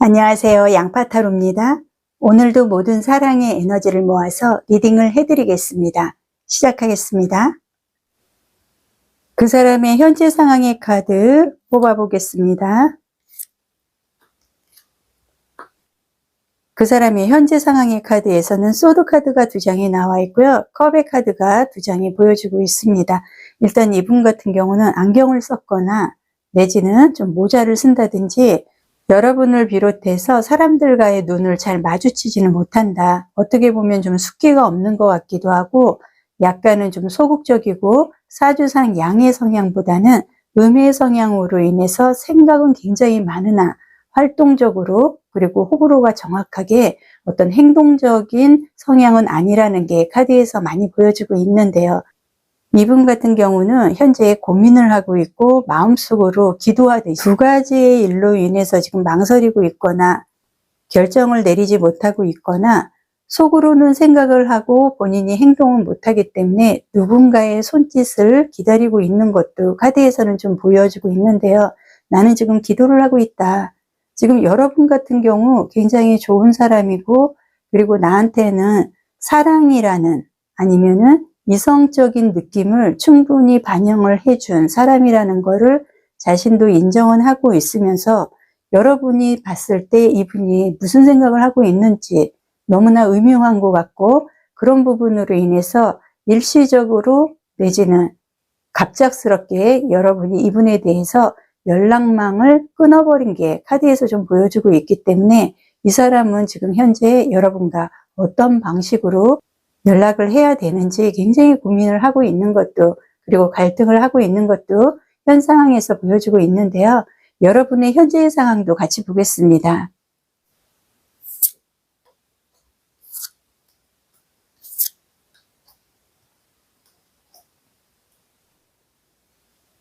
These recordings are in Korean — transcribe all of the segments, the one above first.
안녕하세요. 양파타로입니다. 오늘도 모든 사랑의 에너지를 모아서 리딩을 해드리겠습니다. 시작하겠습니다. 그 사람의 현재 상황의 카드 뽑아보겠습니다. 그 사람의 현재 상황의 카드에서는 소드 카드가 2장이 나와 있고요. 컵의 카드가 2장이 보여지고 있습니다. 일단 이분 같은 경우는 안경을 썼거나 내지는 좀 모자를 쓴다든지 여러분을 비롯해서 사람들과의 눈을 잘 마주치지는 못한다. 어떻게 보면 좀 숫기가 없는 것 같기도 하고 약간은 좀 소극적이고 사주상 양의 성향보다는 음의 성향으로 인해서 생각은 굉장히 많으나 활동적으로 그리고 호불호가 정확하게 어떤 행동적인 성향은 아니라는 게 카드에서 많이 보여지고 있는데요. 이분 같은 경우는 현재 고민을 하고 있고 마음속으로 기도하듯이 2가지의 일로 인해서 지금 망설이고 있거나 결정을 내리지 못하고 있거나 속으로는 생각을 하고 본인이 행동을 못하기 때문에 누군가의 손짓을 기다리고 있는 것도 카드에서는 좀 보여지고 있는데요. 나는 지금 기도를 하고 있다. 지금 여러분 같은 경우 굉장히 좋은 사람이고 그리고 나한테는 사랑이라는 아니면은 이성적인 느낌을 충분히 반영을 해준 사람이라는 거를 자신도 인정은 하고 있으면서 여러분이 봤을 때 이분이 무슨 생각을 하고 있는지 너무나 음흉한 것 같고 그런 부분으로 인해서 일시적으로 내지는 갑작스럽게 여러분이 이분에 대해서 연락망을 끊어버린 게 카드에서 좀 보여주고 있기 때문에 이 사람은 지금 현재 여러분과 어떤 방식으로 연락을 해야 되는지 굉장히 고민을 하고 있는 것도 그리고 갈등을 하고 있는 것도 현 상황에서 보여주고 있는데요. 여러분의 현재의 상황도 같이 보겠습니다.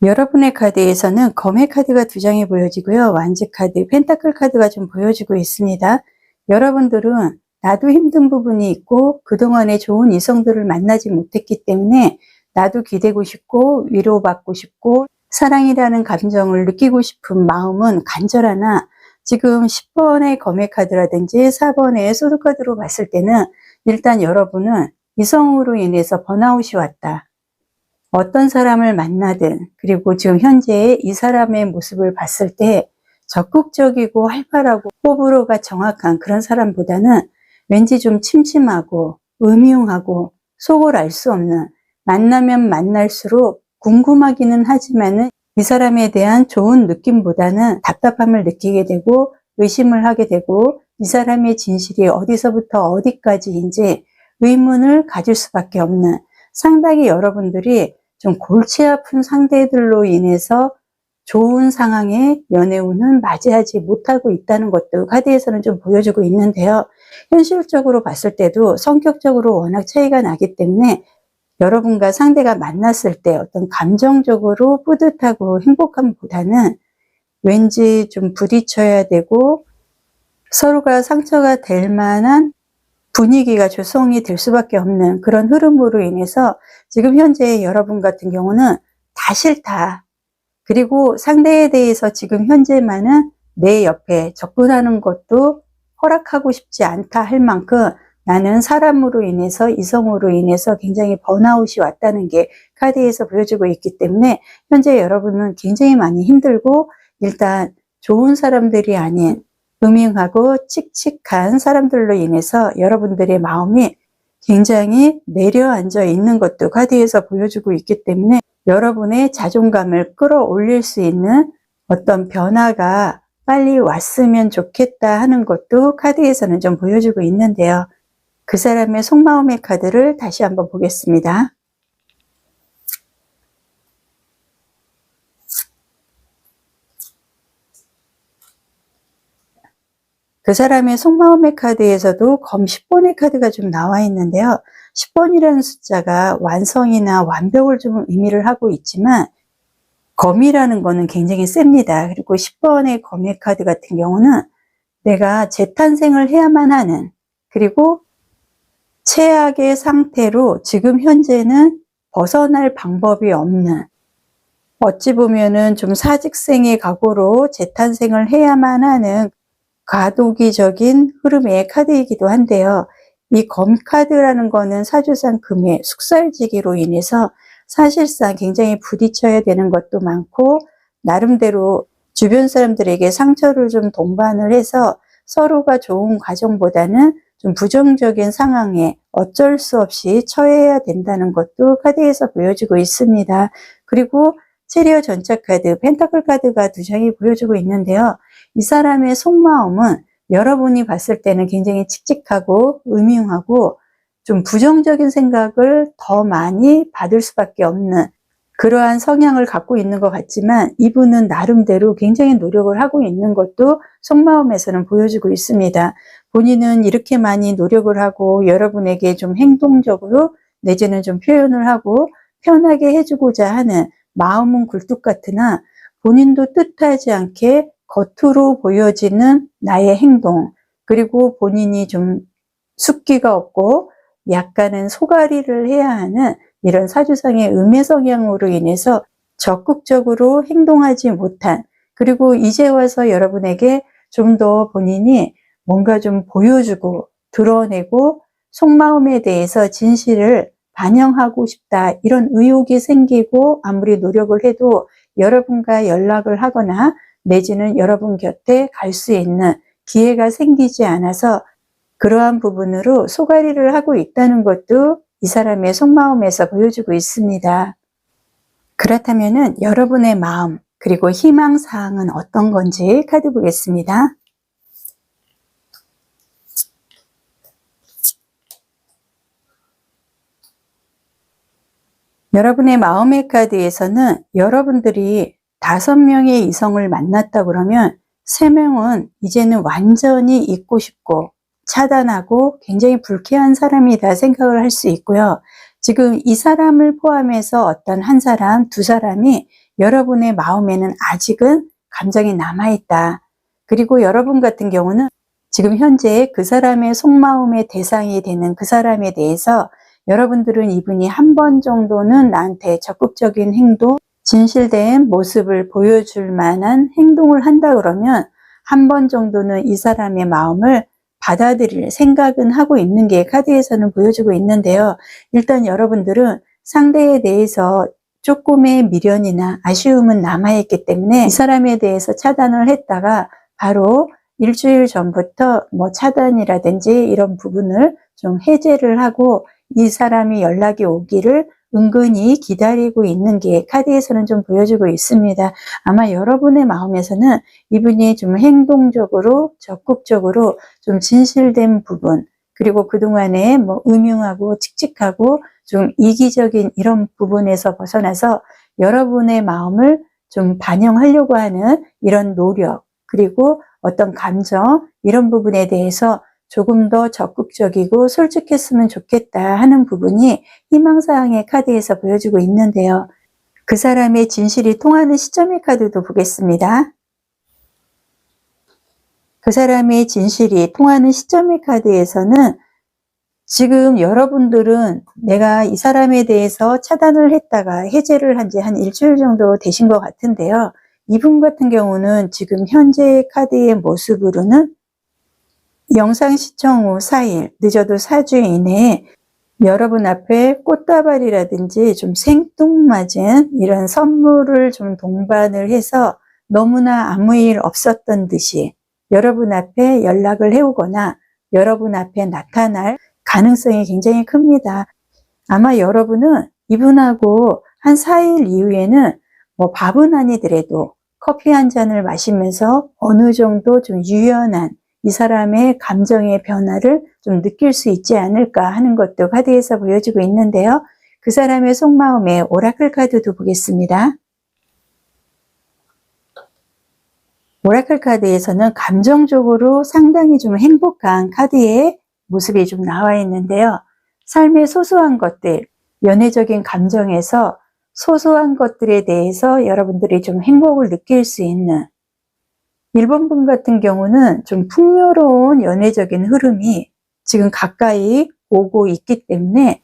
여러분의 카드에서는 검의 카드가 2장이 보여지고요. 완지 카드, 펜타클 카드가 좀 보여지고 있습니다. 여러분들은 나도 힘든 부분이 있고 그동안에 좋은 이성들을 만나지 못했기 때문에 나도 기대고 싶고 위로받고 싶고 사랑이라는 감정을 느끼고 싶은 마음은 간절하나 지금 10번의 검의 카드라든지 4번의 소드 카드로 봤을 때는 일단 여러분은 이성으로 인해서 번아웃이 왔다. 어떤 사람을 만나든 그리고 지금 현재 이 사람의 모습을 봤을 때 적극적이고 활발하고 호불호가 정확한 그런 사람보다는 왠지 좀 침침하고 음흉하고 속을 알 수 없는 만나면 만날수록 궁금하기는 하지만은 이 사람에 대한 좋은 느낌보다는 답답함을 느끼게 되고 의심을 하게 되고 이 사람의 진실이 어디서부터 어디까지인지 의문을 가질 수밖에 없는 상당히 여러분들이 좀 골치 아픈 상대들로 인해서 좋은 상황에 연애운은 맞이하지 못하고 있다는 것도 카드에서는 좀 보여주고 있는데요. 현실적으로 봤을 때도 성격적으로 워낙 차이가 나기 때문에 여러분과 상대가 만났을 때 어떤 감정적으로 뿌듯하고 행복함보다는 왠지 좀 부딪혀야 되고 서로가 상처가 될 만한 분위기가 조성이 될 수밖에 없는 그런 흐름으로 인해서 지금 현재 여러분 같은 경우는 다 싫다. 그리고 상대에 대해서 지금 현재만은 내 옆에 접근하는 것도 허락하고 싶지 않다 할 만큼 나는 사람으로 인해서 이성으로 인해서 굉장히 번아웃이 왔다는 게 카드에서 보여주고 있기 때문에 현재 여러분은 굉장히 많이 힘들고 일단 좋은 사람들이 아닌 음흉하고 칙칙한 사람들로 인해서 여러분들의 마음이 굉장히 내려앉아 있는 것도 카드에서 보여주고 있기 때문에 여러분의 자존감을 끌어올릴 수 있는 어떤 변화가 빨리 왔으면 좋겠다 하는 것도 카드에서는 좀 보여주고 있는데요. 그 사람의 속마음의 카드를 다시 한번 보겠습니다. 그 사람의 속마음의 카드에서도 검 10번의 카드가 좀 나와 있는데요. 10번이라는 숫자가 완성이나 완벽을 좀 의미를 하고 있지만 검이라는 거는 굉장히 셉니다. 그리고 10번의 검의 카드 같은 경우는 내가 재탄생을 해야만 하는 그리고 최악의 상태로 지금 현재는 벗어날 방법이 없는 어찌 보면은 좀 사직생의 각오로 재탄생을 해야만 하는 과도기적인 흐름의 카드이기도 한데요. 이 검 카드라는 거는 사주상 금의 숙살지기로 인해서 사실상 굉장히 부딪혀야 되는 것도 많고, 나름대로 주변 사람들에게 상처를 좀 동반을 해서 서로가 좋은 과정보다는 좀 부정적인 상황에 어쩔 수 없이 처해야 된다는 것도 카드에서 보여주고 있습니다. 그리고 체리어 전차 카드, 펜타클 카드가 두 장이 보여주고 있는데요. 이 사람의 속마음은 여러분이 봤을 때는 굉장히 칙칙하고 음흉하고 좀 부정적인 생각을 더 많이 받을 수밖에 없는 그러한 성향을 갖고 있는 것 같지만, 이분은 나름대로 굉장히 노력을 하고 있는 것도 속마음에서는 보여주고 있습니다. 본인은 이렇게 많이 노력을 하고 여러분에게 좀 행동적으로 내지는 좀 표현을 하고 편하게 해주고자 하는 마음은 굴뚝 같으나, 본인도 뜻하지 않게 겉으로 보여지는 나의 행동, 그리고 본인이 좀 숙기가 없고 약간은 소가리를 해야 하는 이런 사주상의 음의 성향으로 인해서 적극적으로 행동하지 못한, 그리고 이제 와서 여러분에게 좀 더 본인이 뭔가 좀 보여주고 드러내고 속마음에 대해서 진실을 반영하고 싶다, 이런 의욕이 생기고 아무리 노력을 해도 여러분과 연락을 하거나 내지는 여러분 곁에 갈 수 있는 기회가 생기지 않아서 그러한 부분으로 소가리를 하고 있다는 것도 이 사람의 속마음에서 보여주고 있습니다. 그렇다면은 여러분의 마음, 그리고 희망사항은 어떤 건지 카드 보겠습니다. 여러분의 마음의 카드에서는 여러분들이 5명의 이성을 만났다 그러면 3명은 이제는 완전히 잊고 싶고 차단하고 굉장히 불쾌한 사람이다 생각을 할 수 있고요. 지금 이 사람을 포함해서 어떤 한 사람, 두 사람이 여러분의 마음에는 아직은 감정이 남아있다. 그리고 여러분 같은 경우는 지금 현재 그 사람의 속마음의 대상이 되는 그 사람에 대해서 여러분들은 이분이 한 번 정도는 나한테 적극적인 행동, 진실된 모습을 보여줄 만한 행동을 한다 그러면 한 번 정도는 이 사람의 마음을 받아들일 생각은 하고 있는 게 카드에서는 보여주고 있는데요. 일단 여러분들은 상대에 대해서 조금의 미련이나 아쉬움은 남아있기 때문에 이 사람에 대해서 차단을 했다가 바로 일주일 전부터 뭐 차단이라든지 이런 부분을 좀 해제를 하고 이 사람이 연락이 오기를 은근히 기다리고 있는 게 카드에서는 좀 보여주고 있습니다. 아마 여러분의 마음에서는 이분이 좀 행동적으로 적극적으로 좀 진실된 부분, 그리고 그동안에 뭐 음흉하고 칙칙하고 좀 이기적인 이런 부분에서 벗어나서 여러분의 마음을 좀 반영하려고 하는 이런 노력, 그리고 어떤 감정, 이런 부분에 대해서 조금 더 적극적이고 솔직했으면 좋겠다 하는 부분이 희망사항의 카드에서 보여주고 있는데요. 그 사람의 진실이 통하는 시점의 카드도 보겠습니다. 그 사람의 진실이 통하는 시점의 카드에서는 지금 여러분들은 내가 이 사람에 대해서 차단을 했다가 해제를 한 지 한 일주일 정도 되신 것 같은데요. 이분 같은 경우는 지금 현재 카드의 모습으로는 영상 시청 후 4일, 늦어도 4주 이내에 여러분 앞에 꽃다발이라든지 좀 생뚱맞은 이런 선물을 좀 동반을 해서 너무나 아무 일 없었던 듯이 여러분 앞에 연락을 해오거나 여러분 앞에 나타날 가능성이 굉장히 큽니다. 아마 여러분은 이분하고 한 4일 이후에는 뭐 밥은 아니더라도 커피 한 잔을 마시면서 어느 정도 좀 유연한 이 사람의 감정의 변화를 좀 느낄 수 있지 않을까 하는 것도 카드에서 보여주고 있는데요. 그 사람의 속마음의 오라클 카드도 보겠습니다. 오라클 카드에서는 감정적으로 상당히 좀 행복한 카드의 모습이 좀 나와 있는데요. 삶의 소소한 것들, 연애적인 감정에서 소소한 것들에 대해서 여러분들이 좀 행복을 느낄 수 있는, 1번 분 같은 경우는 좀 풍요로운 연애적인 흐름이 지금 가까이 오고 있기 때문에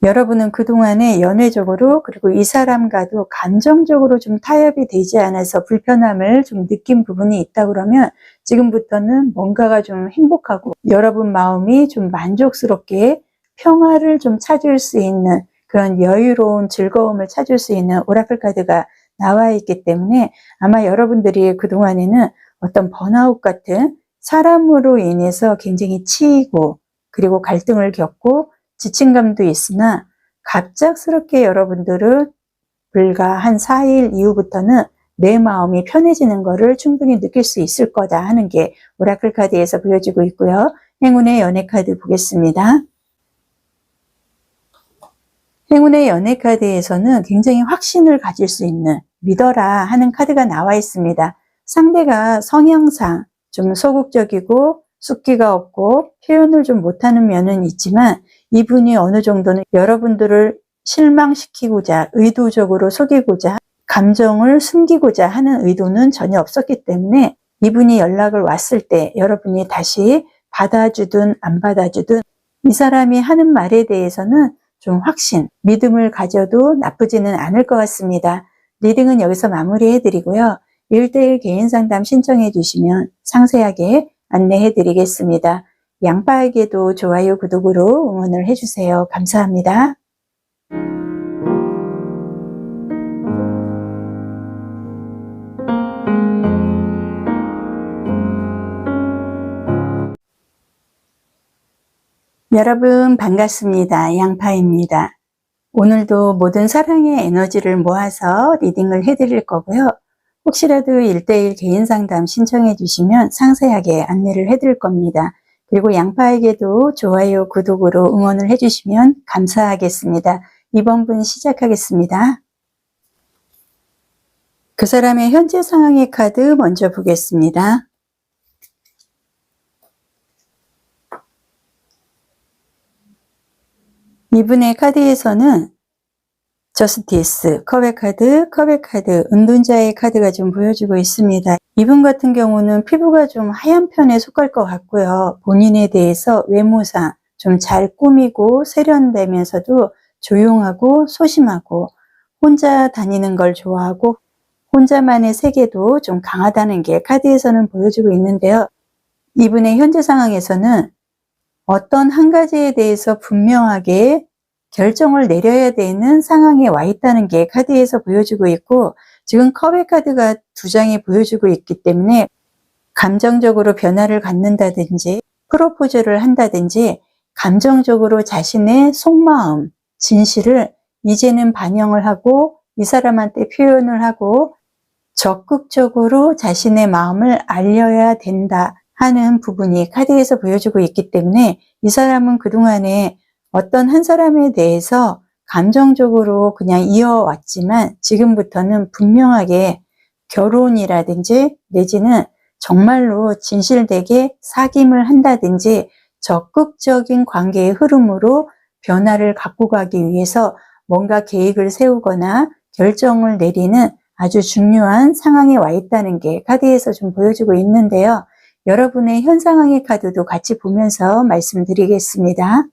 여러분은 그동안에 연애적으로 그리고 이 사람과도 감정적으로 좀 타협이 되지 않아서 불편함을 좀 느낀 부분이 있다 그러면 지금부터는 뭔가가 좀 행복하고 여러분 마음이 좀 만족스럽게 평화를 좀 찾을 수 있는 그런 여유로운 즐거움을 찾을 수 있는 오라클 카드가 나와 있기 때문에 아마 여러분들이 그동안에는 어떤 번아웃 같은 사람으로 인해서 굉장히 치이고 그리고 갈등을 겪고 지침감도 있으나 갑작스럽게 여러분들은 불과 한 4일 이후부터는 내 마음이 편해지는 것을 충분히 느낄 수 있을 거다 하는 게 오라클 카드에서 보여지고 있고요. 행운의 연애 카드 보겠습니다. 행운의 연애 카드에서는 굉장히 확신을 가질 수 있는 믿어라 하는 카드가 나와 있습니다. 상대가 성향상 좀 소극적이고 숫기가 없고 표현을 좀 못하는 면은 있지만 이분이 어느 정도는 여러분들을 실망시키고자 의도적으로 속이고자 감정을 숨기고자 하는 의도는 전혀 없었기 때문에 이분이 연락을 왔을 때 여러분이 다시 받아주든 안 받아주든 이 사람이 하는 말에 대해서는 좀 확신, 믿음을 가져도 나쁘지는 않을 것 같습니다. 리딩은 여기서 마무리해 드리고요. 1대1 개인 상담 신청해 주시면 상세하게 안내해 드리겠습니다. 양파에게도 좋아요, 구독으로 응원을 해주세요. 감사합니다. 여러분 반갑습니다. 양파입니다. 오늘도 모든 사랑의 에너지를 모아서 리딩을 해드릴 거고요. 혹시라도 1대1 개인 상담 신청해 주시면 상세하게 안내를 해드릴 겁니다. 그리고 양파에게도 좋아요, 구독으로 응원을 해주시면 감사하겠습니다. 이번 분 시작하겠습니다. 그 사람의 현재 상황의 카드 먼저 보겠습니다. 이분의 카드에서는 저스티스, 컵의 카드, 은둔자의 카드가 좀 보여지고 있습니다. 이분 같은 경우는 피부가 좀 하얀 편에 속할 것 같고요. 본인에 대해서 외모상 좀 잘 꾸미고 세련되면서도 조용하고 소심하고 혼자 다니는 걸 좋아하고 혼자만의 세계도 좀 강하다는 게 카드에서는 보여지고 있는데요. 이분의 현재 상황에서는 어떤 한 가지에 대해서 분명하게 결정을 내려야 되는 상황에 와 있다는 게 카드에서 보여지고 있고 지금 컵의 카드가 2장이 보여지고 있기 때문에 감정적으로 변화를 갖는다든지 프로포즈를 한다든지 감정적으로 자신의 속마음, 진실을 이제는 반영을 하고 이 사람한테 표현을 하고 적극적으로 자신의 마음을 알려야 된다 하는 부분이 카드에서 보여지고 있기 때문에 이 사람은 그동안에 어떤 한 사람에 대해서 감정적으로 그냥 이어왔지만 지금부터는 분명하게 결혼이라든지 내지는 정말로 진실되게 사귐을 한다든지 적극적인 관계의 흐름으로 변화를 갖고 가기 위해서 뭔가 계획을 세우거나 결정을 내리는 아주 중요한 상황에 와 있다는 게 카드에서 좀 보여지고 있는데요. 여러분의 현 상황의 카드도 같이 보면서 말씀드리겠습니다.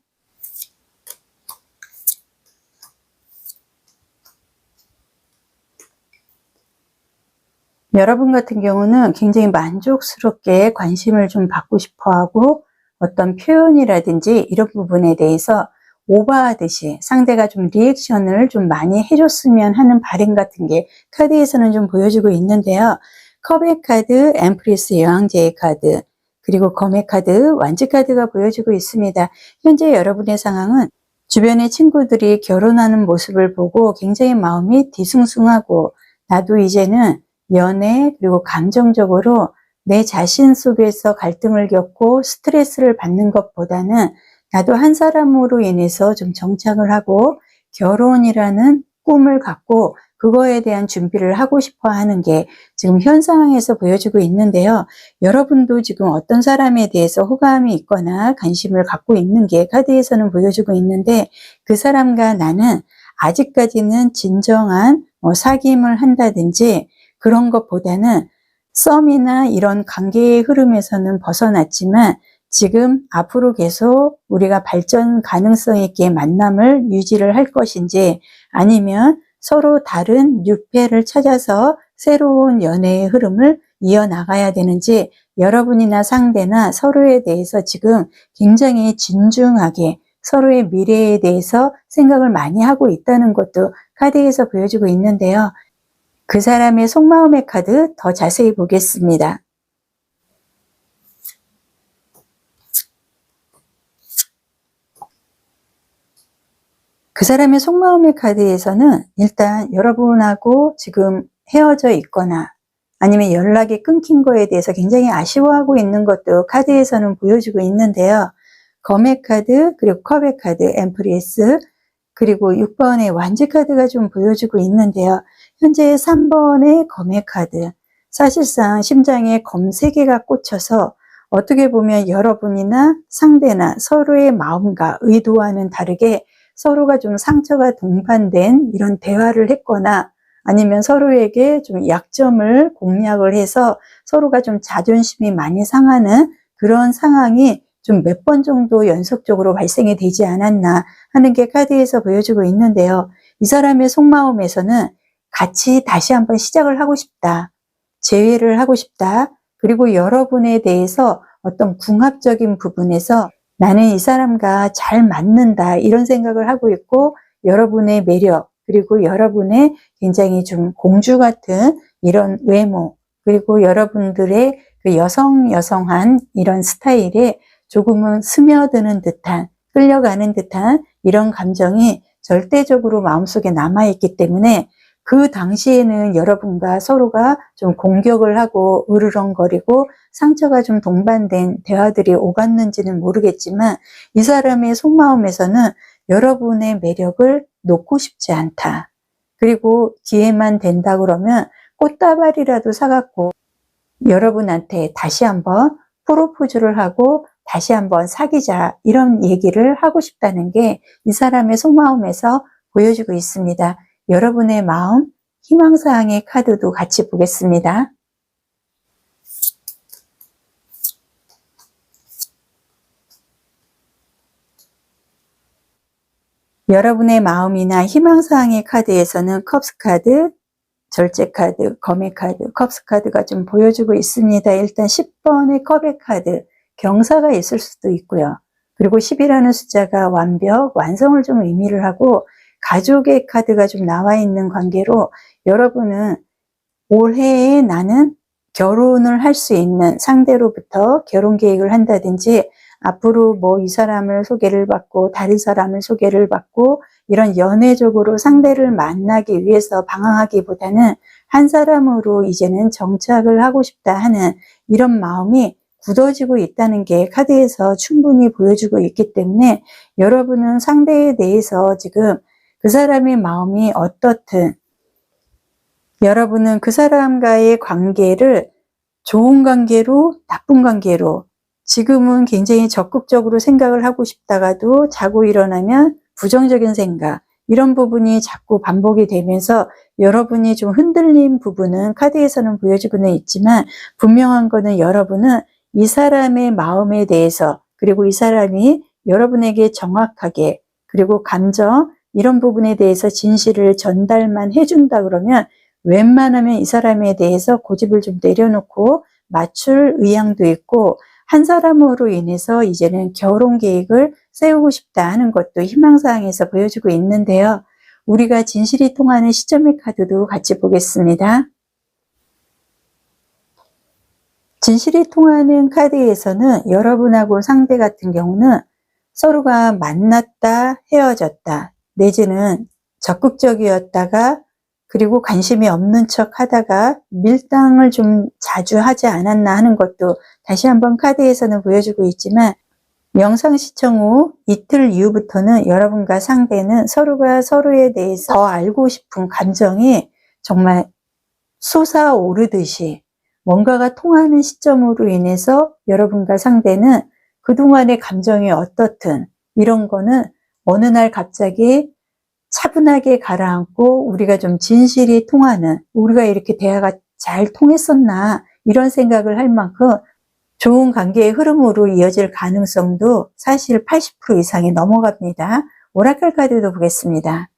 여러분 같은 경우는 굉장히 만족스럽게 관심을 좀 받고 싶어 하고 어떤 표현이라든지 이런 부분에 대해서 오버하듯이 상대가 좀 리액션을 좀 많이 해줬으면 하는 바람 같은 게 카드에서는 좀 보여지고 있는데요. 컵의 카드, 엠프리스 여왕제의 카드, 그리고 검의 카드, 완지 카드가 보여지고 있습니다. 현재 여러분의 상황은 주변의 친구들이 결혼하는 모습을 보고 굉장히 마음이 뒤숭숭하고 나도 이제는 연애 그리고 감정적으로 내 자신 속에서 갈등을 겪고 스트레스를 받는 것보다는 나도 한 사람으로 인해서 좀 정착을 하고 결혼이라는 꿈을 갖고 그거에 대한 준비를 하고 싶어 하는 게 지금 현 상황에서 보여지고 있는데요. 여러분도 지금 어떤 사람에 대해서 호감이 있거나 관심을 갖고 있는 게 카드에서는 보여지고 있는데 그 사람과 나는 아직까지는 진정한 사귐을 한다든지 그런 것보다는 썸이나 이런 관계의 흐름에서는 벗어났지만 지금 앞으로 계속 우리가 발전 가능성 있게 만남을 유지를 할 것인지, 아니면 서로 다른 뉴페를 찾아서 새로운 연애의 흐름을 이어나가야 되는지, 여러분이나 상대나 서로에 대해서 지금 굉장히 진중하게 서로의 미래에 대해서 생각을 많이 하고 있다는 것도 카드에서 보여주고 있는데요. 그 사람의 속마음의 카드 더 자세히 보겠습니다. 그 사람의 속마음의 카드에서는 일단 여러분하고 지금 헤어져 있거나 아니면 연락이 끊긴 거에 대해서 굉장히 아쉬워하고 있는 것도 카드에서는 보여주고 있는데요. 검의 카드, 그리고 컵의 카드, 엠프리스, 그리고 6번의 완지 카드가 좀 보여주고 있는데요. 현재 3번의 검의 카드, 사실상 심장에 검 3개가 꽂혀서 어떻게 보면 여러분이나 상대나 서로의 마음과 의도와는 다르게 서로가 좀 상처가 동반된 이런 대화를 했거나, 아니면 서로에게 좀 약점을 공략을 해서 서로가 좀 자존심이 많이 상하는 그런 상황이 좀 몇 번 정도 연속적으로 발생이 되지 않았나 하는 게 카드에서 보여주고 있는데요. 이 사람의 속마음에서는 같이 다시 한번 시작을 하고 싶다, 재회를 하고 싶다, 그리고 여러분에 대해서 어떤 궁합적인 부분에서 나는 이 사람과 잘 맞는다, 이런 생각을 하고 있고, 여러분의 매력, 그리고 여러분의 굉장히 좀 공주 같은 이런 외모, 그리고 여러분들의 그 여성한 이런 스타일에 조금은 스며드는 듯한, 끌려가는 듯한 이런 감정이 절대적으로 마음속에 남아있기 때문에 그 당시에는 여러분과 서로가 좀 공격을 하고 으르렁거리고 상처가 좀 동반된 대화들이 오갔는지는 모르겠지만, 이 사람의 속마음에서는 여러분의 매력을 놓고 싶지 않다. 그리고 기회만 된다 그러면 꽃다발이라도 사갖고 여러분한테 다시 한번 프로포즈를 하고 다시 한번 사귀자, 이런 얘기를 하고 싶다는 게 이 사람의 속마음에서 보여주고 있습니다. 여러분의 마음, 희망사항의 카드도 같이 보겠습니다. 여러분의 마음이나 희망사항의 카드에서는 컵스 카드, 절제 카드, 검의 카드, 컵스 카드가 좀 보여주고 있습니다. 일단 10번의 컵의 카드, 경사가 있을 수도 있고요. 그리고 10이라는 숫자가 완벽, 완성을 좀 의미를 하고, 가족의 카드가 좀 나와 있는 관계로 여러분은 올해에 나는 결혼을 할 수 있는 상대로부터 결혼 계획을 한다든지, 앞으로 뭐 이 사람을 소개를 받고 다른 사람을 소개를 받고 이런 연애적으로 상대를 만나기 위해서 방황하기보다는 한 사람으로 이제는 정착을 하고 싶다 하는 이런 마음이 굳어지고 있다는 게 카드에서 충분히 보여주고 있기 때문에, 여러분은 상대에 대해서 지금 그 사람의 마음이 어떻든 여러분은 그 사람과의 관계를 좋은 관계로 나쁜 관계로 지금은 굉장히 적극적으로 생각을 하고 싶다가도 자고 일어나면 부정적인 생각, 이런 부분이 자꾸 반복이 되면서 여러분이 좀 흔들린 부분은 카드에서는 보여주고는 있지만, 분명한 거는 여러분은 이 사람의 마음에 대해서, 그리고 이 사람이 여러분에게 정확하게, 그리고 감정 이런 부분에 대해서 진실을 전달만 해준다 그러면 웬만하면 이 사람에 대해서 고집을 좀 내려놓고 맞출 의향도 있고, 한 사람으로 인해서 이제는 결혼 계획을 세우고 싶다 하는 것도 희망사항에서 보여주고 있는데요. 우리가 진실이 통하는 시점의 카드도 같이 보겠습니다. 진실이 통하는 카드에서는 여러분하고 상대 같은 경우는 서로가 만났다, 헤어졌다, 내지는 적극적이었다가 그리고 관심이 없는 척 하다가 밀당을 좀 자주 하지 않았나 하는 것도 다시 한번 카드에서는 보여주고 있지만, 영상 시청 후 이틀 이후부터는 여러분과 상대는 서로가 서로에 대해서 더 알고 싶은 감정이 정말 솟아오르듯이 뭔가가 통하는 시점으로 인해서 여러분과 상대는 그동안의 감정이 어떻든 이런 거는 어느 날 갑자기 차분하게 가라앉고 우리가 좀 진실이 통하는, 우리가 이렇게 대화가 잘 통했었나 이런 생각을 할 만큼 좋은 관계의 흐름으로 이어질 가능성도 사실 80% 이상이 넘어갑니다. 오라클 카드도 보겠습니다.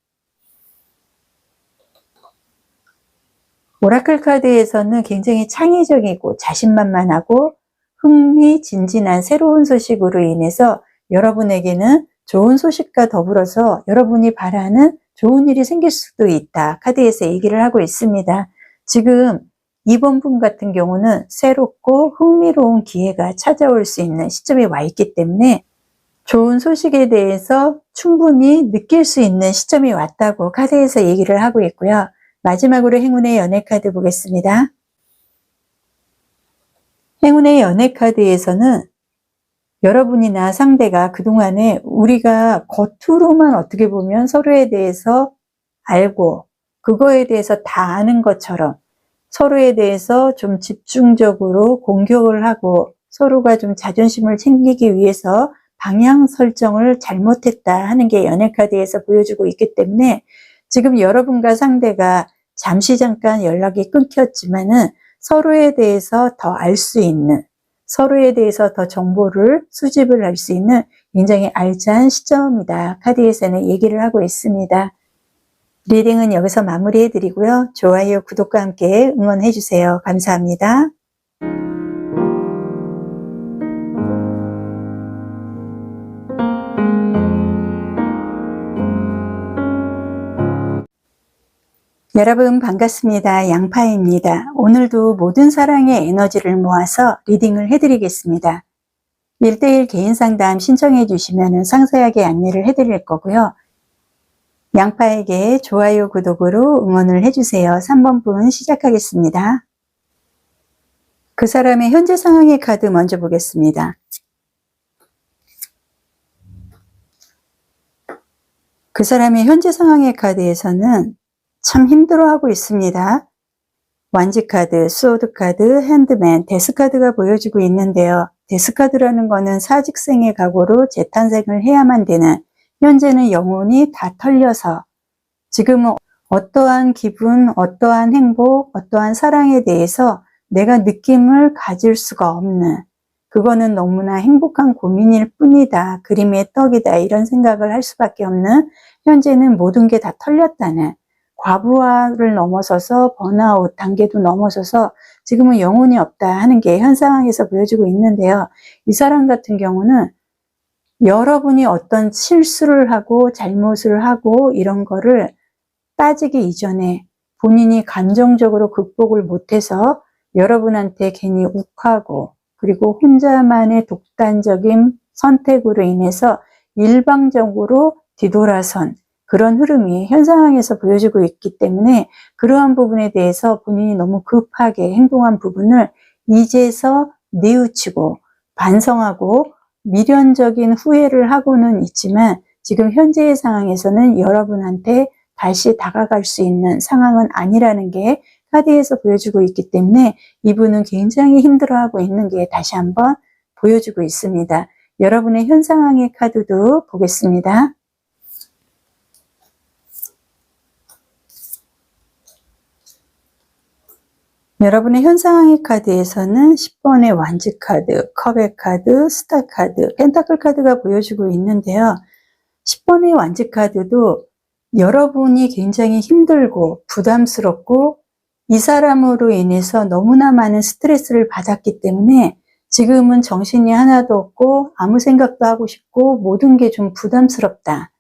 오라클 카드에서는 굉장히 창의적이고 자신만만하고 흥미진진한 새로운 소식으로 인해서 여러분에게는 좋은 소식과 더불어서 여러분이 바라는 좋은 일이 생길 수도 있다. 카드에서 얘기를 하고 있습니다. 지금 이번 분 같은 경우는 새롭고 흥미로운 기회가 찾아올 수 있는 시점에 와 있기 때문에 좋은 소식에 대해서 충분히 느낄 수 있는 시점이 왔다고 카드에서 얘기를 하고 있고요. 마지막으로 행운의 연애 카드 보겠습니다. 행운의 연애 카드에서는 여러분이나 상대가 그동안에 우리가 겉으로만 어떻게 보면 서로에 대해서 알고 그거에 대해서 다 아는 것처럼 서로에 대해서 좀 집중적으로 공격을 하고 서로가 좀 자존심을 챙기기 위해서 방향 설정을 잘못했다 하는 게 연애 카드에서 보여주고 있기 때문에 지금 여러분과 상대가 잠시 잠깐 연락이 끊겼지만은 서로에 대해서 더 알 수 있는, 서로에 대해서 더 정보를 수집을 할 수 있는 굉장히 알찬 시점이다. 카드에서는 얘기를 하고 있습니다. 리딩은 여기서 마무리해 드리고요. 좋아요, 구독과 함께 응원해 주세요. 감사합니다. 여러분 반갑습니다. 양파입니다. 오늘도 모든 사랑의 에너지를 모아서 리딩을 해드리겠습니다. 1:1 개인 상담 신청해 주시면 상세하게 안내를 해드릴 거고요. 양파에게 좋아요, 구독으로 응원을 해주세요. 3번 분 시작하겠습니다. 그 사람의 현재 상황의 카드 먼저 보겠습니다. 그 사람의 현재 상황의 카드에서는 참 힘들어하고 있습니다. 완지 카드, 스워드 카드, 핸드맨, 데스 카드가 보여주고 있는데요. 데스 카드라는 거는 사직생의 각오로 재탄생을 해야만 되는, 현재는 영혼이 다 털려서 지금은 어떠한 기분, 어떠한 행복, 어떠한 사랑에 대해서 내가 느낌을 가질 수가 없는, 그거는 너무나 행복한 고민일 뿐이다. 그림의 떡이다. 이런 생각을 할 수밖에 없는, 현재는 모든 게 다 털렸다는, 과부하를 넘어서서 번아웃 단계도 넘어서서 지금은 영혼이 없다 하는 게 현 상황에서 보여주고 있는데요. 이 사람 같은 경우는 여러분이 어떤 실수를 하고 잘못을 하고 이런 거를 따지기 이전에 본인이 감정적으로 극복을 못해서 여러분한테 괜히 욱하고 그리고 혼자만의 독단적인 선택으로 인해서 일방적으로 뒤돌아선 그런 흐름이 현 상황에서 보여지고 있기 때문에 그러한 부분에 대해서 본인이 너무 급하게 행동한 부분을 이제서 뉘우치고 반성하고 미련적인 후회를 하고는 있지만 지금 현재의 상황에서는 여러분한테 다시 다가갈 수 있는 상황은 아니라는 게 카드에서 보여주고 있기 때문에 이분은 굉장히 힘들어하고 있는 게 다시 한번 보여주고 있습니다. 여러분의 현 상황의 카드도 보겠습니다. 여러분의 현 상황의 카드에서는 10번의 완지 카드, 컵의 카드, 스타 카드, 펜타클 카드가 보여주고 있는데요. 10번의 완지 카드도 여러분이 굉장히 힘들고 부담스럽고 이 사람으로 인해서 너무나 많은 스트레스를 받았기 때문에 지금은 정신이 하나도 없고 아무 생각도 하고 싶고 모든 게 좀 부담스럽다.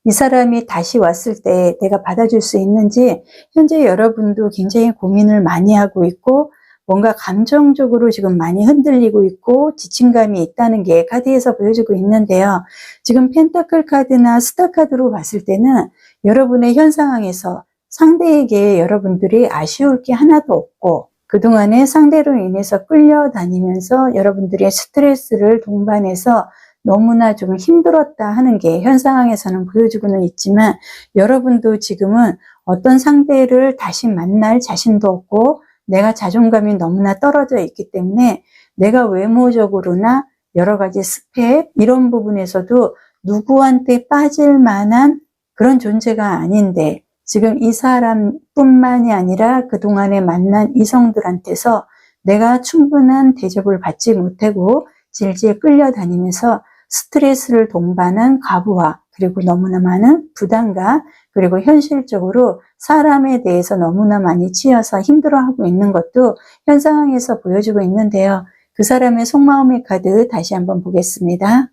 이 사람이 다시 왔을 때 내가 받아줄 수 있는지 현재 여러분도 굉장히 고민을 많이 하고 있고 뭔가 감정적으로 지금 많이 흔들리고 있고 지침감이 있다는 게 카드에서 보여주고 있는데요. 지금 펜타클 카드나 스타 카드로 봤을 때는 여러분의 현 상황에서 상대에게 여러분들이 아쉬울 게 하나도 없고 그동안에 상대로 인해서 끌려다니면서 여러분들의 스트레스를 동반해서 너무나 좀 힘들었다 하는 게 현 상황에서는 보여주고는 있지만 여러분도 지금은 어떤 상대를 다시 만날 자신도 없고 내가 자존감이 너무나 떨어져 있기 때문에 내가 외모적으로나 여러 가지 스펙 이런 부분에서도 누구한테 빠질 만한 그런 존재가 아닌데 지금 이 사람뿐만이 아니라 그동안에 만난 이성들한테서 내가 충분한 대접을 받지 못하고 질질 끌려다니면서 스트레스를 동반한 과부하, 그리고 너무나 많은 부담감, 그리고 현실적으로 사람에 대해서 너무나 많이 치여서 힘들어하고 있는 것도 현 상황에서 보여주고 있는데요. 그 사람의 속마음의 카드 다시 한번 보겠습니다.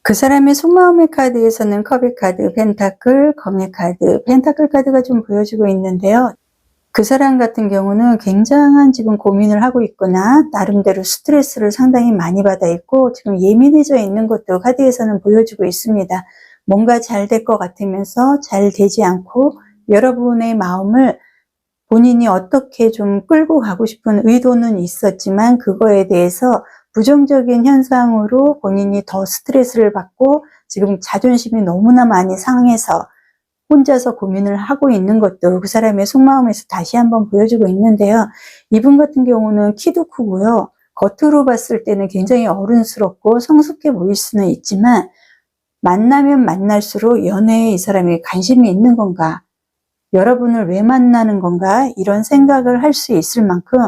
그 사람의 속마음의 카드에서는 컵의 카드, 펜타클, 검의 카드, 펜타클 카드가 좀 보여주고 있는데요. 그 사람 같은 경우는 굉장한 지금 고민을 하고 있거나 나름대로 스트레스를 상당히 많이 받아 있고 지금 예민해져 있는 것도 카드에서는 보여주고 있습니다. 뭔가 잘 될 것 같으면서 잘 되지 않고 여러분의 마음을 본인이 어떻게 좀 끌고 가고 싶은 의도는 있었지만 그거에 대해서 부정적인 현상으로 본인이 더 스트레스를 받고 지금 자존심이 너무나 많이 상해서 혼자서 고민을 하고 있는 것도 그 사람의 속마음에서 다시 한번 보여주고 있는데요. 이분 같은 경우는 키도 크고요. 겉으로 봤을 때는 굉장히 어른스럽고 성숙해 보일 수는 있지만 만나면 만날수록 연애에 이 사람이 관심이 있는 건가? 여러분을 왜 만나는 건가? 이런 생각을 할 수 있을 만큼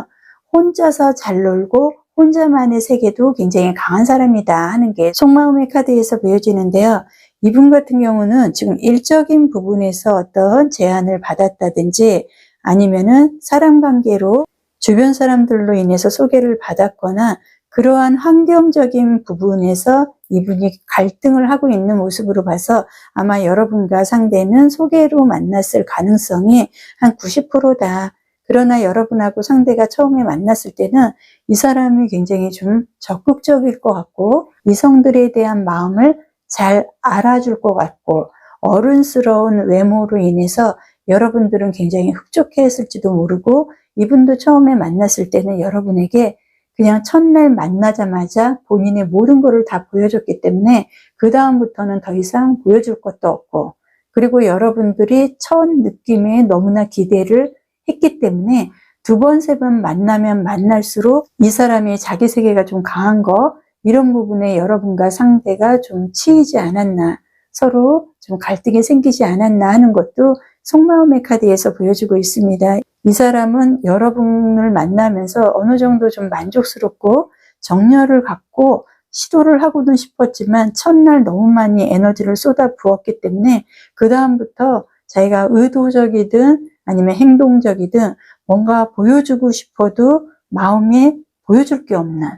혼자서 잘 놀고 혼자만의 세계도 굉장히 강한 사람이다 하는 게 속마음의 카드에서 보여지는데요. 이분 같은 경우는 지금 일적인 부분에서 어떤 제안을 받았다든지 아니면은 사람 관계로 주변 사람들로 인해서 소개를 받았거나 그러한 환경적인 부분에서 이분이 갈등을 하고 있는 모습으로 봐서 아마 여러분과 상대는 소개로 만났을 가능성이 한 90%다. 그러나 여러분하고 상대가 처음에 만났을 때는 이 사람이 굉장히 좀 적극적일 것 같고 이성들에 대한 마음을 잘 알아줄 것 같고 어른스러운 외모로 인해서 여러분들은 굉장히 흡족해 했을지도 모르고 이분도 처음에 만났을 때는 여러분에게 그냥 첫날 만나자마자 본인의 모든 것을 다 보여줬기 때문에 그 다음부터는 더 이상 보여줄 것도 없고 그리고 여러분들이 첫 느낌에 너무나 기대를 했기 때문에 두 번, 세 번 만나면 만날수록 이 사람이 자기 세계가 좀 강한 거 이런 부분에 여러분과 상대가 좀 치이지 않았나 서로 좀 갈등이 생기지 않았나 하는 것도 속마음의 카드에서 보여주고 있습니다. 이 사람은 여러분을 만나면서 어느 정도 좀 만족스럽고 정열을 갖고 시도를 하고는 싶었지만 첫날 너무 많이 에너지를 쏟아 부었기 때문에 그 다음부터 자기가 의도적이든 아니면 행동적이든 뭔가 보여주고 싶어도 마음에 보여줄 게 없는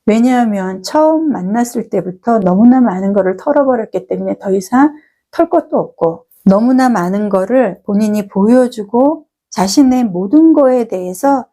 왜냐하면 처음 만났을 때부터 너무나 많은 거를 털어버렸기 때문에 더 이상 털 것도 없고 너무나 많은 거를 본인이 보여주고 자신의 모든 거에 대해서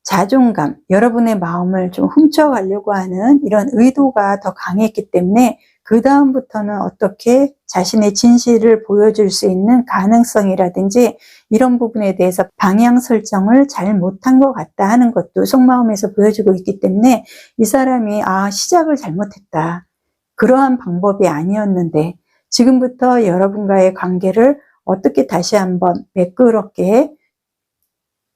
자존감, 여러분의 마음을 좀 훔쳐가려고 하는 이런 의도가 더 강했기 때문에 그 다음부터는 어떻게 자신의 진실을 보여줄 수 있는 가능성이라든지 이런 부분에 대해서 방향 설정을 잘 못한 것 같다 하는 것도 속마음에서 보여주고 있기 때문에 이 사람이 시작을 잘못했다. 그러한 방법이 아니었는데 지금부터 여러분과의 관계를 어떻게 다시 한번 매끄럽게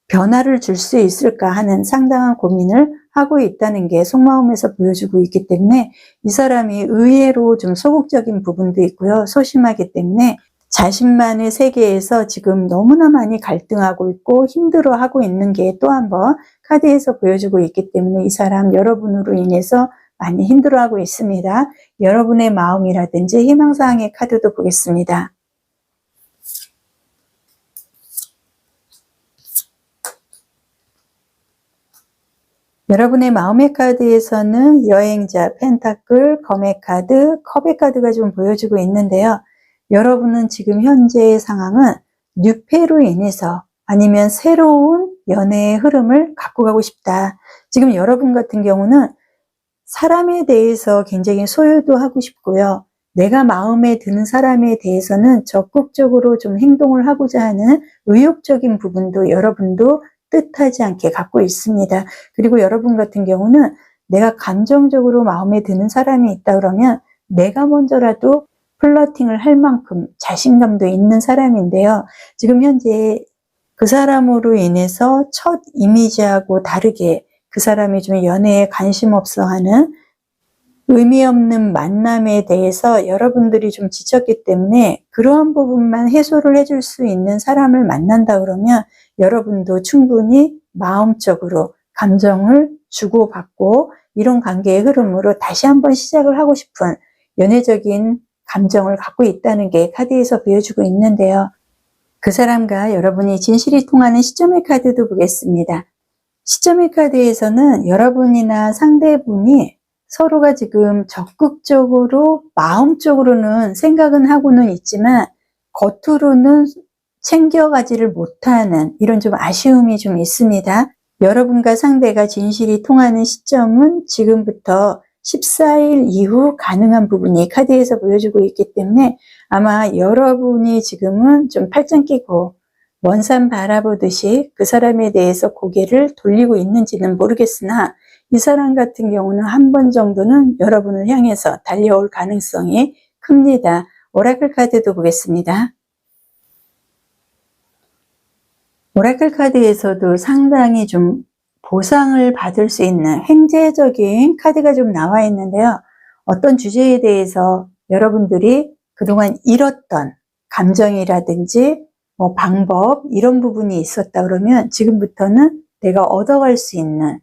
변화를 줄 수 있을까 하는 상당한 고민을 하고 있다는 게 속마음에서 보여주고 있기 때문에 이 사람이 의외로 좀 소극적인 부분도 있고요. 소심하기 때문에 자신만의 세계에서 지금 너무나 많이 갈등하고 있고 힘들어하고 있는 게 또 한 번 카드에서 보여주고 있기 때문에 이 사람 여러분으로 인해서 많이 힘들어하고 있습니다. 여러분의 마음이라든지 희망사항의 카드도 보겠습니다. 여러분의 마음의 카드에서는 여행자, 펜타클, 검의 카드, 컵의 카드가 좀 보여주고 있는데요. 여러분은 지금 현재의 상황은 뉴페로 인해서 아니면 새로운 연애의 흐름을 갖고 가고 싶다. 지금 여러분 같은 경우는 사람에 대해서 굉장히 소유도 하고 싶고요. 내가 마음에 드는 사람에 대해서는 적극적으로 좀 행동을 하고자 하는 의욕적인 부분도 여러분도 뜻하지 않게 갖고 있습니다. 그리고 여러분 같은 경우는 내가 감정적으로 마음에 드는 사람이 있다 그러면 내가 먼저라도 플러팅을 할 만큼 자신감도 있는 사람인데요. 지금 현재 그 사람으로 인해서 첫 이미지하고 다르게 그 사람이 좀 연애에 관심 없어 하는 의미 없는 만남에 대해서 여러분들이 좀 지쳤기 때문에 그러한 부분만 해소를 해줄 수 있는 사람을 만난다 그러면 여러분도 충분히 마음적으로 감정을 주고받고 이런 관계의 흐름으로 다시 한번 시작을 하고 싶은 연애적인 감정을 갖고 있다는 게 카드에서 보여주고 있는데요. 그 사람과 여러분이 진실이 통하는 시점의 카드도 보겠습니다. 시점의 카드에서는 여러분이나 상대분이 서로가 지금 적극적으로 마음적으로는 생각은 하고는 있지만 겉으로는 챙겨가지를 못하는 이런 좀 아쉬움이 좀 있습니다. 여러분과 상대가 진실이 통하는 시점은 지금부터 14일 이후 가능한 부분이 카드에서 보여주고 있기 때문에 아마 여러분이 지금은 좀 팔짱 끼고 먼 산 바라보듯이 그 사람에 대해서 고개를 돌리고 있는지는 모르겠으나 이 사람 같은 경우는 한 번 정도는 여러분을 향해서 달려올 가능성이 큽니다. 오라클 카드도 보겠습니다. 오라클 카드에서도 상당히 좀 보상을 받을 수 있는 행재적인 카드가 좀 나와 있는데요. 어떤 주제에 대해서 여러분들이 그동안 잃었던 감정이라든지 방법 이런 부분이 있었다 그러면 지금부터는 내가 얻어갈 수 있는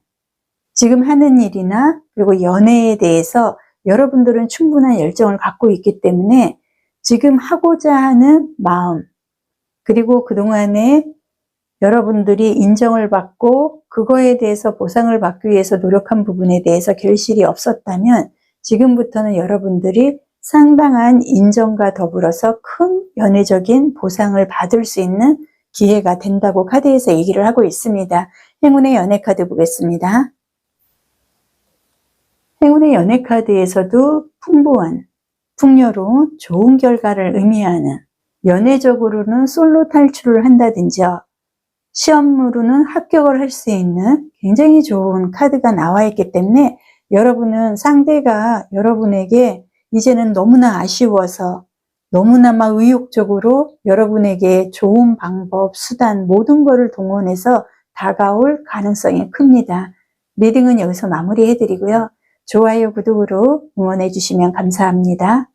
지금 하는 일이나 그리고 연애에 대해서 여러분들은 충분한 열정을 갖고 있기 때문에 지금 하고자 하는 마음 그리고 그동안에 여러분들이 인정을 받고 그거에 대해서 보상을 받기 위해서 노력한 부분에 대해서 결실이 없었다면 지금부터는 여러분들이 상당한 인정과 더불어서 큰 연애적인 보상을 받을 수 있는 기회가 된다고 카드에서 얘기를 하고 있습니다. 행운의 연애 카드 보겠습니다. 행운의 연애 카드에서도 풍부한, 풍요로운 좋은 결과를 의미하는 연애적으로는 솔로 탈출을 한다든지요. 시험으로는 합격을 할 수 있는 굉장히 좋은 카드가 나와 있기 때문에 여러분은 상대가 여러분에게 이제는 너무나 아쉬워서 너무나 막 의욕적으로 여러분에게 좋은 방법, 수단 모든 것을 동원해서 다가올 가능성이 큽니다. 리딩은 여기서 마무리해 드리고요. 좋아요, 구독으로 응원해 주시면 감사합니다.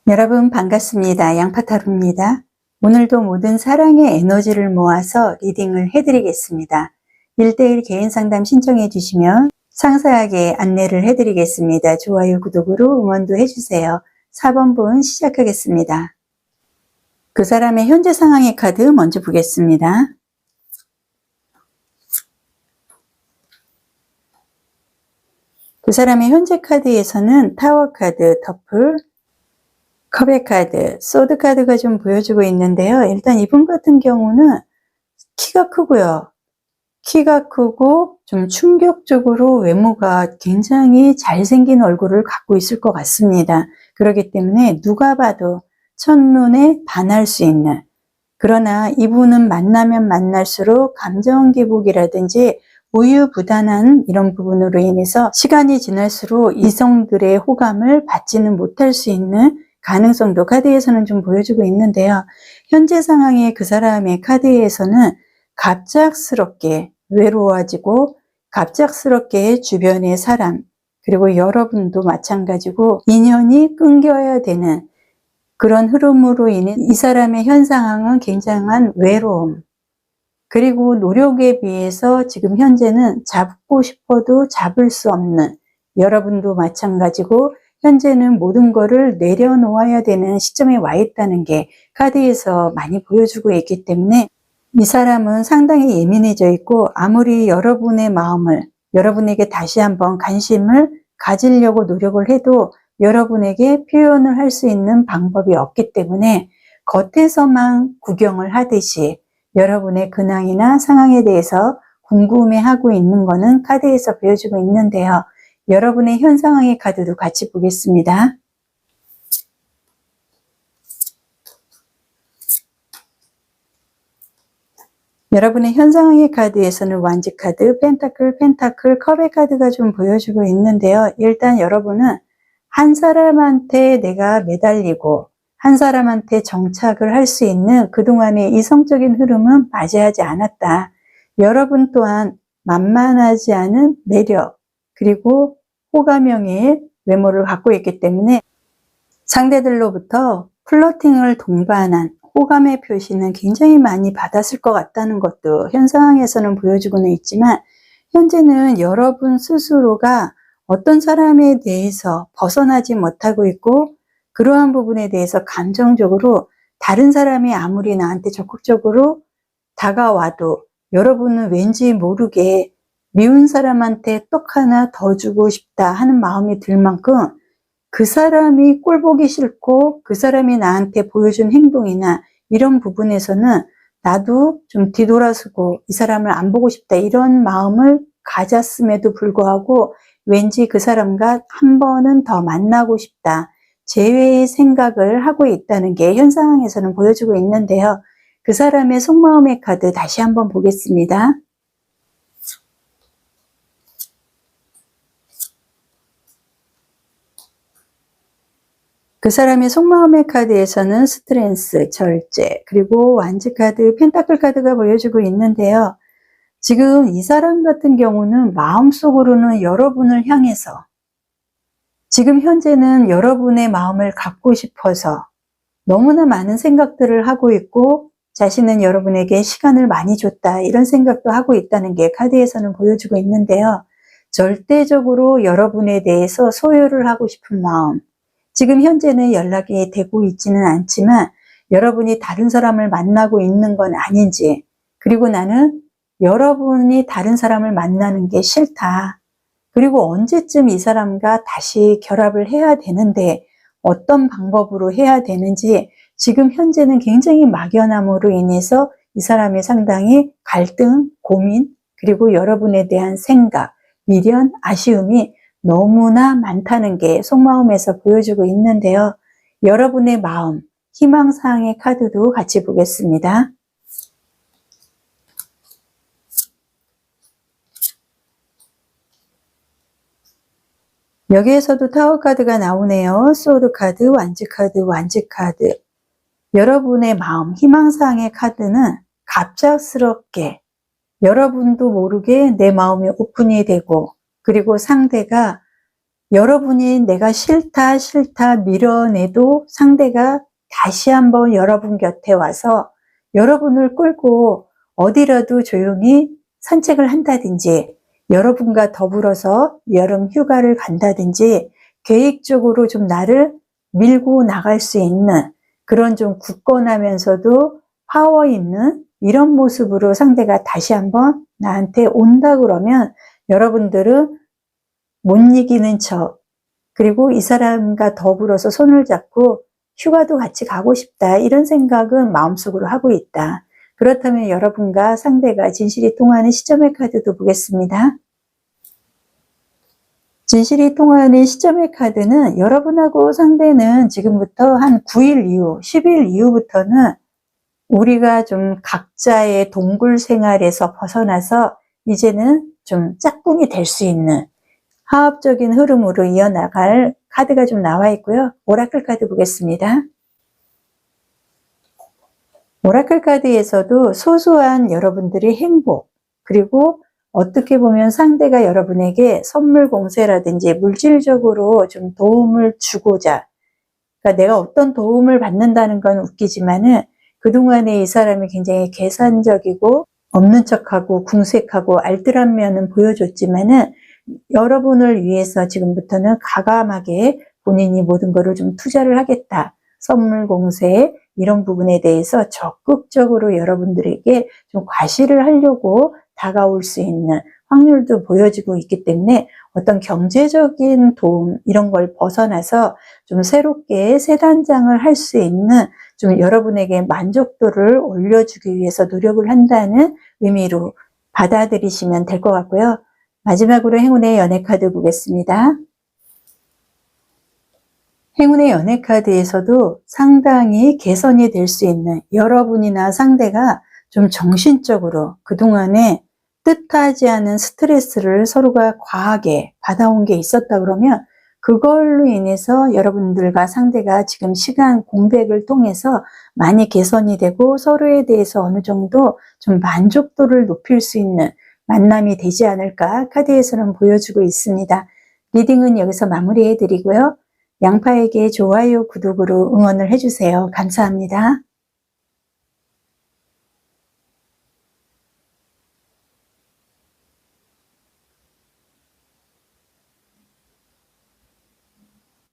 여러분 반갑습니다. 양파타로입니다. 오늘도 모든 사랑의 에너지를 모아서 리딩을 해드리겠습니다. 1:1 개인 상담 신청해 주시면 상세하게 안내를 해드리겠습니다. 좋아요, 구독으로 응원도 해주세요. 4번 분 시작하겠습니다. 그 사람의 현재 상황의 카드 먼저 보겠습니다. 그 사람의 현재 카드에서는 타워 카드, 터플, 컵의 카드, 소드 카드가 좀 보여주고 있는데요. 일단 이분 같은 경우는 키가 크고요. 키가 크고 좀 충격적으로 외모가 굉장히 잘생긴 얼굴을 갖고 있을 것 같습니다. 그렇기 때문에 누가 봐도 첫눈에 반할 수 있는, 그러나 이분은 만나면 만날수록 감정 기복이라든지 우유부단한 이런 부분으로 인해서 시간이 지날수록 이성들의 호감을 받지는 못할 수 있는 가능성도 카드에서는 좀 보여주고 있는데요. 현재 상황의 그 사람의 카드에서는 갑작스럽게 외로워지고 갑작스럽게 주변의 사람 그리고 여러분도 마찬가지고 인연이 끊겨야 되는 그런 흐름으로 인해 이 사람의 현 상황은 굉장한 외로움 그리고 노력에 비해서 지금 현재는 잡고 싶어도 잡을 수 없는 여러분도 마찬가지고 현재는 모든 것을 내려놓아야 되는 시점에 와 있다는 게 카드에서 많이 보여주고 있기 때문에 이 사람은 상당히 예민해져 있고 아무리 여러분의 마음을 여러분에게 다시 한번 관심을 가지려고 노력을 해도 여러분에게 표현을 할 수 있는 방법이 없기 때문에 겉에서만 구경을 하듯이 여러분의 근황이나 상황에 대해서 궁금해하고 있는 거는 카드에서 보여주고 있는데요. 여러분의 현 상황의 카드도 같이 보겠습니다. 여러분의 현 상황의 카드에서는 완지 카드, 펜타클, 컵의 카드가 좀 보여주고 있는데요. 일단 여러분은 한 사람한테 내가 매달리고 한 사람한테 정착을 할 수 있는 그동안의 이성적인 흐름은 맞이하지 않았다. 여러분 또한 만만하지 않은 매력 그리고 호감형의 외모를 갖고 있기 때문에 상대들로부터 플러팅을 동반한 호감의 표시는 굉장히 많이 받았을 것 같다는 것도 현상에서는 보여주고는 있지만, 현재는 여러분 스스로가 어떤 사람에 대해서 벗어나지 못하고 있고, 그러한 부분에 대해서 감정적으로 다른 사람이 아무리 나한테 적극적으로 다가와도 여러분은 왠지 모르게 미운 사람한테 떡 하나 더 주고 싶다 하는 마음이 들 만큼, 그 사람이 꼴 보기 싫고 그 사람이 나한테 보여준 행동이나 이런 부분에서는 나도 좀 뒤돌아서고 이 사람을 안 보고 싶다 이런 마음을 가졌음에도 불구하고 왠지 그 사람과 한 번은 더 만나고 싶다, 재회의 생각을 하고 있다는 게 현상에서는 보여주고 있는데요. 그 사람의 속마음의 카드 다시 한번 보겠습니다. 그 사람의 속마음의 카드에서는 스트렝스, 절제, 그리고 완즈 카드, 펜타클 카드가 보여주고 있는데요. 지금 이 사람 같은 경우는 마음속으로는 여러분을 향해서, 지금 현재는 여러분의 마음을 갖고 싶어서 너무나 많은 생각들을 하고 있고, 자신은 여러분에게 시간을 많이 줬다 이런 생각도 하고 있다는 게 카드에서는 보여주고 있는데요. 절대적으로 여러분에 대해서 소유를 하고 싶은 마음, 지금 현재는 연락이 되고 있지는 않지만 여러분이 다른 사람을 만나고 있는 건 아닌지, 그리고 나는 여러분이 다른 사람을 만나는 게 싫다, 그리고 언제쯤 이 사람과 다시 결합을 해야 되는데 어떤 방법으로 해야 되는지 지금 현재는 굉장히 막연함으로 인해서 이 사람이 상당히 갈등, 고민, 그리고 여러분에 대한 생각, 미련, 아쉬움이 너무나 많다는 게 속마음에서 보여주고 있는데요. 여러분의 마음, 희망사항의 카드도 같이 보겠습니다. 여기에서도 타워 카드가 나오네요. 소드 카드, 완즈 카드, 완즈 카드. 여러분의 마음, 희망사항의 카드는 갑작스럽게 여러분도 모르게 내 마음이 오픈이 되고, 그리고 상대가 여러분이 내가 싫다 싫다 밀어내도 상대가 다시 한번 여러분 곁에 와서 여러분을 끌고 어디라도 조용히 산책을 한다든지, 여러분과 더불어서 여름 휴가를 간다든지, 계획적으로 좀 나를 밀고 나갈 수 있는 그런 좀 굳건하면서도 파워 있는 이런 모습으로 상대가 다시 한번 나한테 온다 그러면 여러분들은 못 이기는 척, 그리고 이 사람과 더불어서 손을 잡고 휴가도 같이 가고 싶다 이런 생각은 마음속으로 하고 있다. 그렇다면 여러분과 상대가 진실이 통하는 시점의 카드도 보겠습니다. 진실이 통하는 시점의 카드는 여러분하고 상대는 지금부터 한 9일 이후, 10일 이후부터는 우리가 좀 각자의 동굴 생활에서 벗어나서 이제는 좀 짝꿍이 될 수 있는 화합적인 흐름으로 이어나갈 카드가 좀 나와 있고요. 오라클 카드 보겠습니다. 오라클 카드에서도 소소한 여러분들의 행복, 그리고 어떻게 보면 상대가 여러분에게 선물 공세라든지 물질적으로 좀 도움을 주고자, 그러니까 내가 어떤 도움을 받는다는 건 웃기지만은 그동안에 이 사람이 굉장히 계산적이고 없는 척하고 궁색하고 알뜰한 면은 보여줬지만은 여러분을 위해서 지금부터는 과감하게 본인이 모든 것을 좀 투자를 하겠다, 선물 공세 이런 부분에 대해서 적극적으로 여러분들에게 좀 과시를 하려고 다가올 수 있는 확률도 보여지고 있기 때문에 어떤 경제적인 도움 이런 걸 벗어나서 좀 새롭게 새 단장을 할 수 있는 좀 여러분에게 만족도를 올려주기 위해서 노력을 한다는 의미로 받아들이시면 될 것 같고요. 마지막으로 행운의 연애 카드 보겠습니다. 행운의 연애 카드에서도 상당히 개선이 될 수 있는, 여러분이나 상대가 좀 정신적으로 그동안에 뜻하지 않은 스트레스를 서로가 과하게 받아온 게 있었다 그러면 그걸로 인해서 여러분들과 상대가 지금 시간 공백을 통해서 많이 개선이 되고 서로에 대해서 어느 정도 좀 만족도를 높일 수 있는 만남이 되지 않을까 카드에서는 보여주고 있습니다. 리딩은 여기서 마무리해 드리고요. 양파에게 좋아요, 구독으로 응원을 해주세요. 감사합니다.